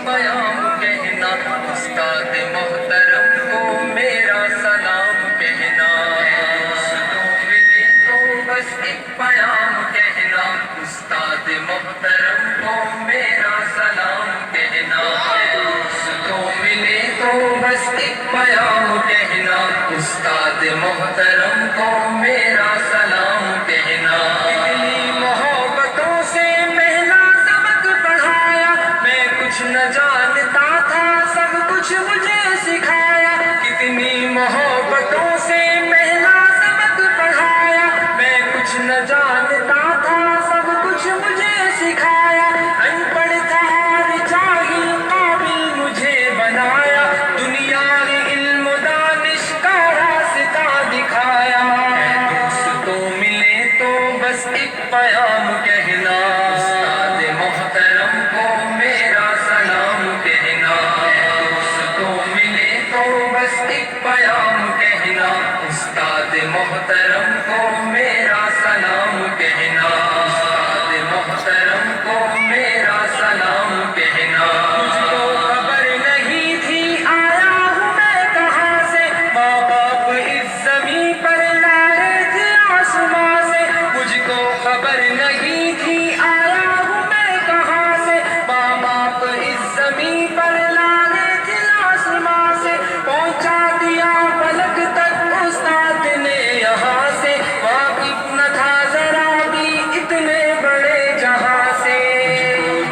پیام کہنا، استاد محترم کو میرا سلام کہنا، دوستوں ملے تو بس ایک پیام کہنا، استاد محترم کو میرا سلام کہنا، دوستوں ملے تو بس ایک پیام کہنا، استاد محترم کو میرا سلام کہنا۔ کتنی محبتوں سے پہلا سبق پڑھایا، میں کچھ نہ جانتا تھا سب کچھ مجھے سکھایا، کتنی محبتوں سے پہلا سبق پڑھایا، میں کچھ نہ جانتا تھا سب کچھ مجھے سکھایا، ان پڑھ تھا اور جاہل قابل مجھے بنایا، دنیا میں علم و دانش کا راستہ دکھایا، دوستوں ملے تو بس ایک پیام کہنا، استاد محترم کو میرا سلام کہنا، دوستوں ملے تو بس ایک پیام کہنا، استاد محترم کو میرا سلام کہنا، استاد محترم کو میرا سلام کہنا۔ مجھ کو خبر نہیں تھی آیا ہوں میں کہاں سے، ماں باپ اس زمین پر لائے تھے آسماں سے، مجھ کو خبر نہیں تھی آیا ہوں میں کہاں سے، ماں باپ اس زمین پر لائے تھے آسماں سے، پہنچا دیا پلک تک استاد نے یہاں سے، واقف نہ تھا ذرا بھی اتنے بڑے جہاں سے،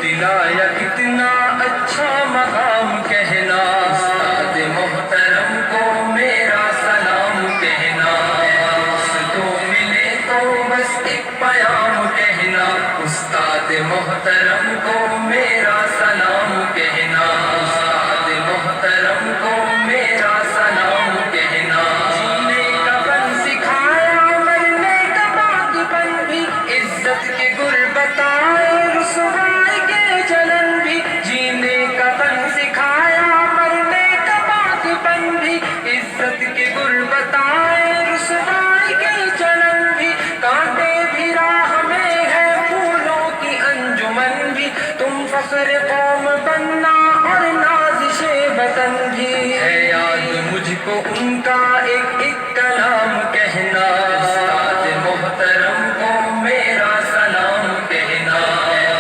دلایا کتنا اچھا مقام کہنا، استاد محترم کو میرا سلام کہنا، دوستوں ملے تو بس ایک پیام کہنا، استاد محترم کو میرا سلام کہنا، استاد محترم کو میرا سلام کہنا۔ جینے کا فن سکھایا مرنے کا باقیپن بھی، عزت کے گل بتائے رسوائی کے جلن بھی، جینے کا فن سکھایا مرنے کا باقیپن بھی، عزت کے گل بتائے رسوائی کے جلن بھی، کانٹے بھی راہ میں ہے پھولوں کی انجمن بھی، تم فخر قوم بننا اور نازش وطن بھی، ہے یاد مجھ کو ان کا ایک ایک کلام کہنا، استاد محترم کو میرا سلام کہنا،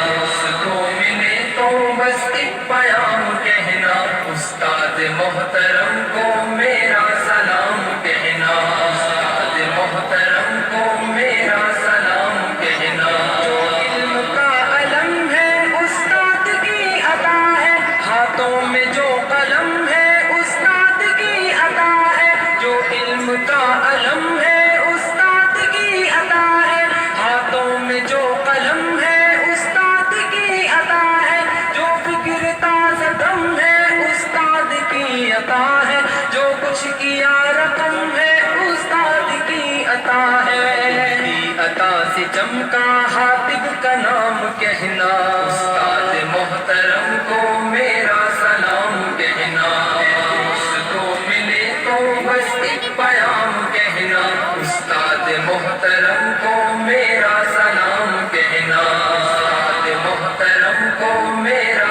دوستوں ملے تو بس ایک پیام کہنا، استاد محترم کو میرا سلام کہنا، استاد محترم کو میرا سلام کہنا۔ جو علم کا علم ہے استاد کی عطا ہے، ہاتھوں میں جو قلم ہے استاد کی عطا ہے، جو علم کا علم ہے استاد کی عطا ہے، ہاتھوں میں جو قلم ہے استاد کی عطا ہے، جو فکر تازہ دم ہے استاد کی عطا ہے، جو کچھ کیا رقم ہے استاد کی عطا ہے، کی عطا سے چمکا حاطب کا نام کہنا، استاد محترم کو میرا سلام کہنا، دوستوں ملے تو بس ایک پیام کہنا، استاد محترم کو میرا سلام کہنا، استاد محترم کو میرا